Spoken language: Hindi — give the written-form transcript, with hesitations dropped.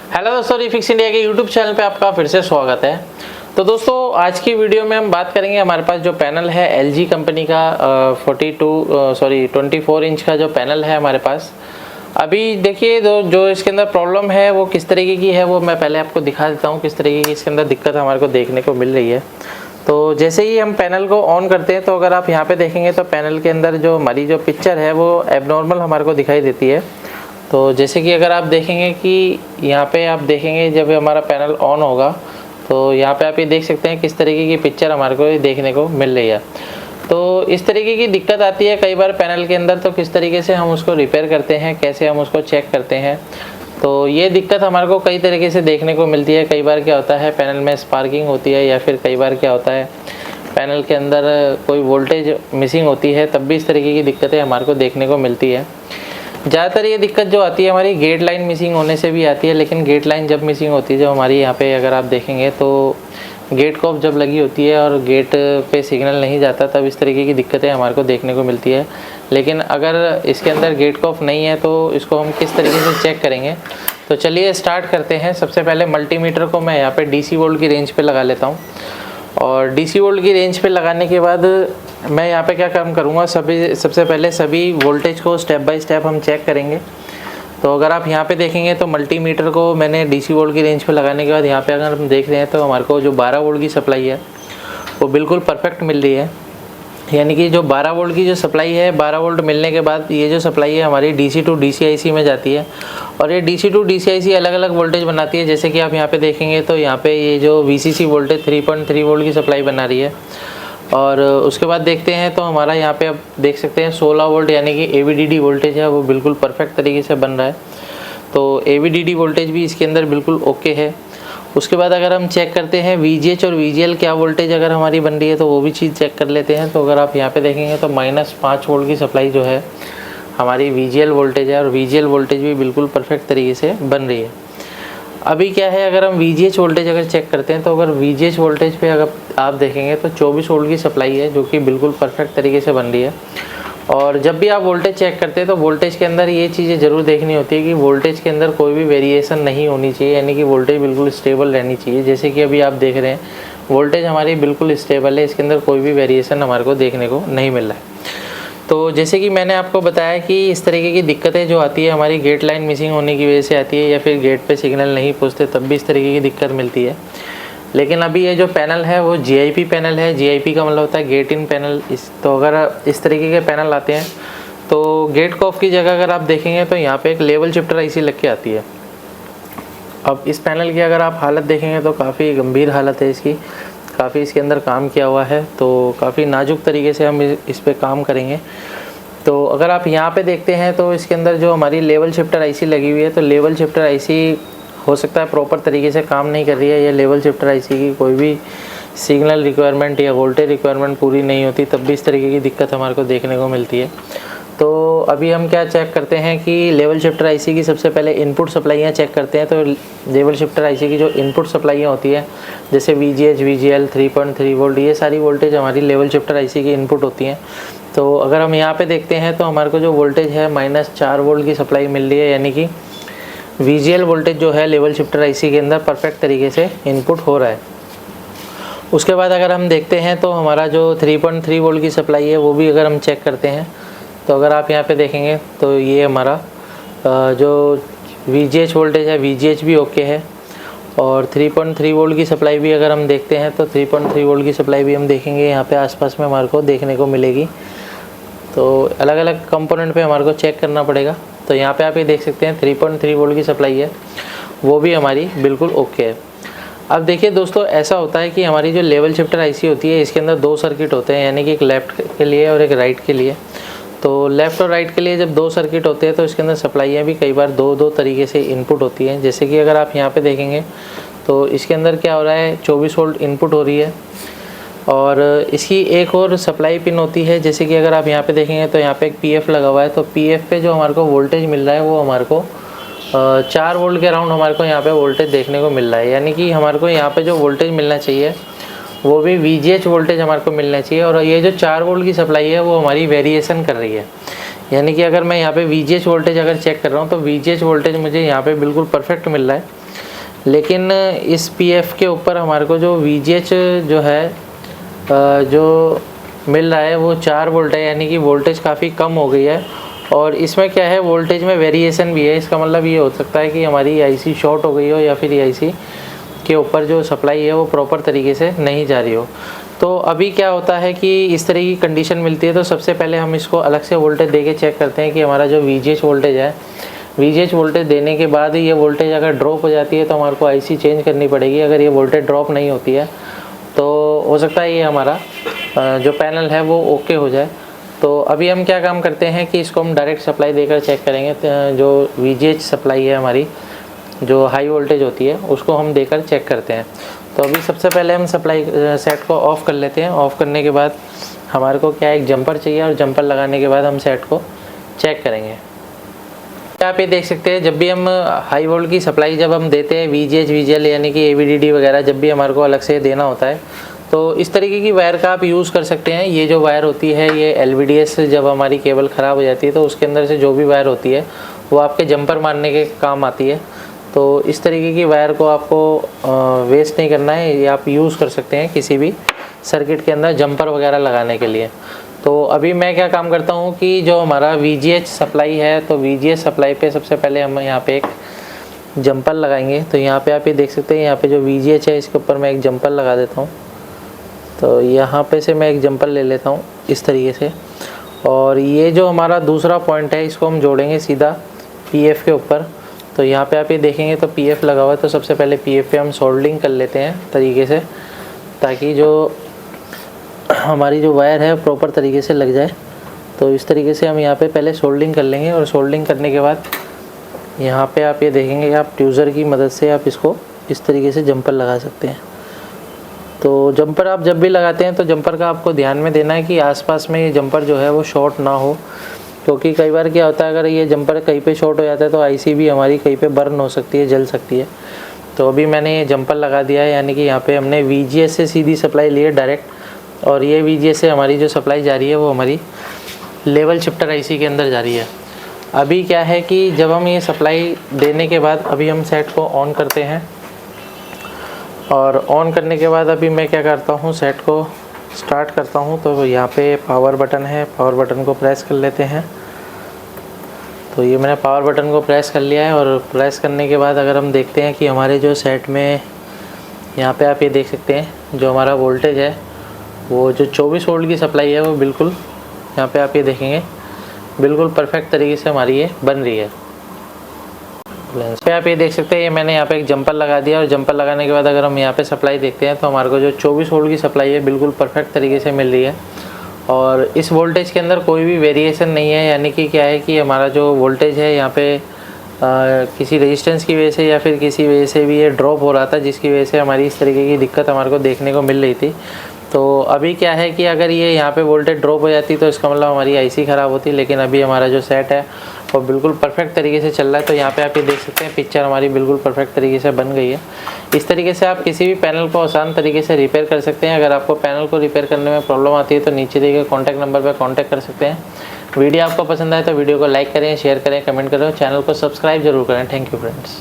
हेलो दोस्तों, रिफिक्स इंडिया के यूट्यूब चैनल पे आपका फिर से स्वागत है। तो दोस्तों आज की वीडियो में हम बात करेंगे, हमारे पास जो पैनल है LG कंपनी का 24 इंच का जो पैनल है हमारे पास। अभी देखिए जो इसके अंदर प्रॉब्लम है वो किस तरीके की है वो मैं पहले आपको दिखा देता हूँ, किस तरीके की इसके अंदर दिक्कत हमारे को देखने को मिल रही है। तो जैसे ही हम पैनल को ऑन करते हैं तो अगर आप यहाँ पे देखेंगे तो पैनल के अंदर जो हमारी जो पिक्चर है वो एबनॉर्मल हमारे को दिखाई देती है। तो जैसे कि अगर आप देखेंगे कि यहाँ पे आप देखेंगे जब हमारा पैनल ऑन होगा तो यहाँ पे आप ये देख सकते हैं किस तरीके की पिक्चर हमारे को देखने को मिल रही है। तो इस तरीके की दिक्कत आती है कई बार पैनल के अंदर, तो किस तरीके से हम उसको रिपेयर करते हैं, कैसे हम उसको चेक करते हैं। तो ये दिक्कत हमारे को कई तरीके से देखने को मिलती है। कई बार क्या होता है पैनल में स्पार्किंग होती है, या फिर कई बार क्या होता है पैनल के अंदर कोई वोल्टेज मिसिंग होती है, तब भी इस तरीके की दिक्कतें हमारे को देखने को मिलती है। ज़्यादातर ये दिक्कत जो आती है हमारी गेट लाइन मिसिंग होने से भी आती है, लेकिन गेट लाइन जब मिसिंग होती है, जब हमारी यहाँ पे अगर आप देखेंगे तो गेट कॉफ जब लगी होती है और गेट पे सिग्नल नहीं जाता, तब इस तरीके की दिक्कतें हमारे को देखने को मिलती है। लेकिन अगर इसके अंदर गेट कॉफ नहीं है तो इसको हम किस तरीके से चेक करेंगे, तो चलिए स्टार्ट करते हैं। सबसे पहले मल्टीमीटर को मैं यहाँ पर DC वोल्ट की रेंज पर लगा लेता हूँ, और DC वोल्ट की रेंज पे लगाने के बाद मैं यहाँ पे क्या काम करूँगा, सबसे पहले सभी वोल्टेज को स्टेप बाय स्टेप हम चेक करेंगे। तो अगर आप यहाँ पे देखेंगे तो मल्टीमीटर को मैंने DC वोल्ट की रेंज पे लगाने के बाद यहाँ पे अगर हम देख रहे हैं तो हमारे को जो 12 वोल्ट की सप्लाई है वो बिल्कुल परफेक्ट मिल रही है। यानी कि जो 12 वोल्ट की जो सप्लाई है, 12 वोल्ट मिलने के बाद ये जो सप्लाई है हमारी DC टू DCIC में जाती है, और ये DC टू DCIC अलग अलग वोल्टेज बनाती है। जैसे कि आप यहाँ पे देखेंगे तो यहाँ पे ये जो VCC वोल्टेज 3.3 वोल्ट की सप्लाई बना रही है। और उसके बाद देखते हैं तो हमारा यहाँ पे आप देख सकते हैं 16 वोल्ट यानी कि AVDD वोल्टेज है, वो बिल्कुल परफेक्ट तरीके से बन रहा है। तो AVDD वोल्टेज भी इसके अंदर बिल्कुल ओके है। उसके बाद अगर हम चेक करते हैं VGH और VGL क्या वोल्टेज अगर हमारी बन रही है तो वो भी चीज़ चेक कर लेते हैं। तो अगर आप यहाँ पे देखेंगे तो -5 वोल्ट की सप्लाई जो है हमारी VGL वोल्टेज है, और VGL वोल्टेज भी बिल्कुल परफेक्ट तरीके से बन रही है। अभी क्या है, अगर हम VGH वोल्टेज अगर चेक करते हैं तो अगर VGH वोल्टेज पे अगर आप देखेंगे तो 24 वोल्ट की सप्लाई है, जो कि बिल्कुल परफेक्ट तरीके से बन रही है। और जब भी आप वोल्टेज चेक करते हैं तो वोल्टेज के अंदर ये चीज़ें ज़रूर देखनी होती है कि वोल्टेज के अंदर कोई भी वेरिएशन नहीं होनी चाहिए, यानी कि वोल्टेज बिल्कुल स्टेबल रहनी चाहिए। जैसे कि अभी आप देख रहे हैं वोल्टेज हमारी बिल्कुल स्टेबल है, इसके अंदर कोई भी वेरिएशन हमारे को देखने को नहीं मिल रहा है। तो जैसे कि मैंने आपको बताया कि इस तरीके की दिक्कतें जो आती है हमारी गेट लाइन मिसिंग होने की वजह से आती है, या फिर गेट पे सिग्नल नहीं पहुँचते तब भी इस तरीके की दिक्कत मिलती है। लेकिन अभी ये जो पैनल है वो GIP पैनल है। GIP का मतलब होता है गेट इन पैनल। तो अगर इस तरीके के पैनल आते हैं तो गेट कॉफ की जगह अगर आप देखेंगे तो यहाँ पे एक लेवल शिफ्टर IC लग के आती है। अब इस पैनल की अगर आप हालत देखेंगे तो काफ़ी गंभीर हालत है इसकी, काफ़ी इसके अंदर काम किया हुआ है। तो काफ़ी नाजुक तरीके से हम इस पे काम करेंगे। तो अगर आप यहाँ पे देखते हैं तो इसके अंदर जो हमारी लेवल शिफ्टर IC लगी हुई है, तो लेवल शिफ्टर IC हो सकता है प्रॉपर तरीके से काम नहीं कर रही है। ये लेवल शिफ्टर IC की कोई भी सिग्नल रिक्वायरमेंट या वोल्टेज रिक्वायरमेंट पूरी नहीं होती, तब भी इस तरीके की दिक्कत हमारे को देखने को मिलती है। तो अभी हम क्या चेक करते हैं कि लेवल शिफ्टर IC की सबसे पहले इनपुट सप्लाइयाँ चेक करते हैं। तो लेवल शिफ्टर IC की जो इनपुट सप्लाइयाँ होती है, जैसे VGH VGL 3.3 वोल्ट, ये सारी वोल्टेज हमारी लेवल शिफ्टर IC की इनपुट होती हैं। तो अगर हम यहाँ पे देखते हैं तो हमारे को जो वोल्टेज है -4 वोल्ट की सप्लाई मिल रही है, यानी कि VGL वोल्टेज जो है लेवल शिफ्टर IC के अंदर परफेक्ट तरीके से इनपुट हो रहा है। उसके बाद अगर हम देखते हैं तो हमारा जो 3.3 वोल्ट की सप्लाई है वो भी अगर हम चेक करते हैं तो अगर आप यहाँ पे देखेंगे तो ये हमारा जो VGH वोल्टेज है VGH भी ओके है, और 3.3 वोल्ट की सप्लाई भी अगर हम देखते हैं तो 3.3 वोल्ट की सप्लाई भी हम देखेंगे यहाँ पे आसपास में हमारे को देखने को मिलेगी। तो अलग अलग कंपोनेंट पे हमारे को चेक करना पड़ेगा। तो यहाँ पे आप ये देख सकते हैं 3.3 वोल्ट की सप्लाई है, वो भी हमारी बिल्कुल ओके है। अब देखिए दोस्तों, ऐसा होता है कि हमारी जो लेवल शिफ्टर IC होती है इसके अंदर 2 सर्किट होते हैं, यानी कि एक लेफ़्ट के लिए और एक राइट के लिए। तो लेफ़्ट और राइट के लिए जब 2 सर्किट होते हैं तो इसके अंदर सप्लाइयाँ भी कई बार दो तरीके से इनपुट होती हैं। जैसे कि अगर आप यहाँ पे देखेंगे तो इसके अंदर क्या हो रहा है, 24 वोल्ट इनपुट हो रही है, और इसकी एक और सप्लाई पिन होती है। जैसे कि अगर आप यहाँ पे देखेंगे तो यहाँ पे एक PF लगा हुआ है। तो PF पे जो हमारे को वोल्टेज मिल रहा है वो हमारे को 4 वोल्ट के अराउंड हमारे को यहाँ पे वोल्टेज देखने को मिल रहा है। यानी कि हमारे को यहाँ पे जो वोल्टेज मिलना चाहिए वो भी VGH वोल्टेज हमारे को मिलना चाहिए, और ये जो 4 वोल्ट की सप्लाई है वो हमारी वेरिएशन कर रही है। यानी कि अगर मैं यहाँ पे VGH वोल्टेज अगर चेक कर रहा हूँ तो VGH वोल्टेज मुझे यहाँ पे बिल्कुल परफेक्ट मिल रहा है। लेकिन इस PF के ऊपर हमारे को जो VGH जो है जो मिल रहा है वो 4 वोल्ट है, यानी कि वोल्टेज काफ़ी कम हो गई है। और इसमें क्या है, वोल्टेज में वेरिएशन भी है। इसका मतलब ये हो सकता है कि हमारी IC शॉर्ट हो गई हो या फिर IC के ऊपर जो सप्लाई है वो प्रॉपर तरीके से नहीं जा रही हो। तो अभी क्या होता है कि इस तरह की कंडीशन मिलती है तो सबसे पहले हम इसको अलग से वोल्टेज दे के चेक करते हैं कि हमारा जो VGH वोल्टेज है, VGH वोल्टेज देने के बाद ये वोल्टेज अगर ड्रॉप हो जाती है तो हमारे को IC चेंज करनी पड़ेगी। अगर ये वोल्टेज ड्रॉप नहीं होती है तो हो सकता है ये हमारा जो पैनल है वो ओके हो जाए। तो अभी हम क्या काम करते हैं कि इसको हम डायरेक्ट सप्लाई देकर चेक करेंगे। जो VGH सप्लाई है हमारी, जो हाई वोल्टेज होती है, उसको हम देकर चेक करते हैं। तो अभी सबसे पहले हम सप्लाई सेट को ऑफ़ कर लेते हैं। ऑफ़ करने के बाद हमारे को क्या एक जंपर चाहिए, और जंपर लगाने के बाद हम सेट को चेक करेंगे। आप ये देख सकते हैं, जब भी हम हाई वोल्ट की सप्लाई जब हम देते हैं VGH VGL यानी कि AVDD वगैरह, जब भी हमारे को अलग से देना होता है तो इस तरीके की वायर का आप यूज़ कर सकते हैं। ये जो वायर होती है ये LVDS, जब हमारी केबल ख़राब हो जाती है तो उसके अंदर से जो भी वायर होती है वो आपके जंपर मारने के काम आती है। तो इस तरीके की वायर को आपको वेस्ट नहीं करना है, ये आप यूज़ कर सकते हैं किसी भी सर्किट के अंदर जंपर वगैरह लगाने के लिए। तो अभी मैं क्या काम करता हूँ कि जो हमारा VGH सप्लाई है, तो VGH सप्लाई पे सबसे पहले हम यहाँ पे एक जंपर लगाएंगे। तो यहाँ पे आप ये देख सकते हैं, यहाँ पे जो VGH है इसके ऊपर मैं एक जंपर लगा देता हूँ। तो यहाँ पे से मैं एक जंपर ले लेता हूँ इस तरीके से, और ये जो हमारा दूसरा पॉइंट है इसको हम जोड़ेंगे सीधा PF के ऊपर। तो यहाँ पे आप ये देखेंगे तो PF लगा हुआ है, तो सबसे पहले PF पे हम सोल्डरिंग कर लेते हैं तरीके से, ताकि जो हमारी जो वायर है प्रॉपर तरीके से लग जाए। तो इस तरीके से हम यहाँ पे पहले सोल्डरिंग कर लेंगे, और सोल्डरिंग करने के बाद यहाँ पे आप ये देखेंगे कि आप ट्यूज़र की मदद से आप इसको इस तरीके से जंपर लगा सकते हैं। तो जंपर आप जब भी लगाते हैं तो जंपर का आपको ध्यान में देना है कि आसपास में ये जंपर जो है वो शॉर्ट ना हो, क्योंकि कई बार क्या होता है अगर ये जंपर कहीं पे शॉर्ट हो जाता है तो IC भी हमारी कहीं पे बर्न हो सकती है, जल सकती है। तो अभी मैंने ये जंपर लगा दिया है, यानी कि यहाँ पे हमने VGS से सीधी सप्लाई ली है डायरेक्ट, और ये VGS से हमारी जो सप्लाई जा रही है वो हमारी लेवल शिफ्टर IC के अंदर जा रही है। अभी क्या है कि जब हम ये सप्लाई देने के बाद अभी हम सेट को ऑन करते हैं, और ऑन करने के बाद अभी मैं क्या करता हूँ, सेट को स्टार्ट करता हूँ। तो यहाँ पे पावर बटन है, पावर बटन को प्रेस कर लेते हैं। तो ये मैंने पावर बटन को प्रेस कर लिया है, और प्रेस करने के बाद अगर हम देखते हैं कि हमारे जो सेट में यहाँ पे आप ये देख सकते हैं जो हमारा वोल्टेज है वो जो 24 वोल्ट की सप्लाई है वो बिल्कुल यहाँ पे आप ये देखेंगे बिल्कुल परफेक्ट तरीके से हमारी ये बन रही है। पे आप ये देख सकते हैं, ये मैंने यहाँ पे एक जंपर लगा दिया, और जंपर लगाने के बाद अगर हम यहाँ पे सप्लाई देखते हैं तो हमारे को जो 24 वोल्ट की सप्लाई है बिल्कुल परफेक्ट तरीके से मिल रही है। और इस वोल्टेज के अंदर कोई भी वेरिएशन नहीं है, यानी कि क्या है कि हमारा जो वोल्टेज है यहाँ पे किसी रेजिस्टेंस की वजह से या फिर किसी वजह से भी ये ड्रॉप हो रहा था, जिसकी वजह से हमारी इस तरीके की दिक्कत हमारे को देखने को मिल रही थी। तो अभी क्या है कि अगर ये यहाँ पे वोल्टेज ड्रॉप हो जाती तो इसका मतलब हमारी IC ख़राब होती, लेकिन अभी हमारा जो सेट है वो बिल्कुल परफेक्ट तरीके से चल रहा है। तो यहाँ पे आप ये देख सकते हैं पिक्चर हमारी बिल्कुल परफेक्ट तरीके से बन गई है। इस तरीके से आप किसी भी पैनल को आसान तरीके से रिपेयर कर सकते हैं। अगर आपको पैनल को रिपेयर करने में प्रॉब्लम आती है तो नीचे दिए गए कॉन्टैक्ट नंबर पर कॉन्टैक्ट कर सकते हैं। वीडियो आपको पसंद आए तो वीडियो को लाइक करें, शेयर करें, कमेंट करें, चैनल को सब्सक्राइब जरूर करें। Thank you friends.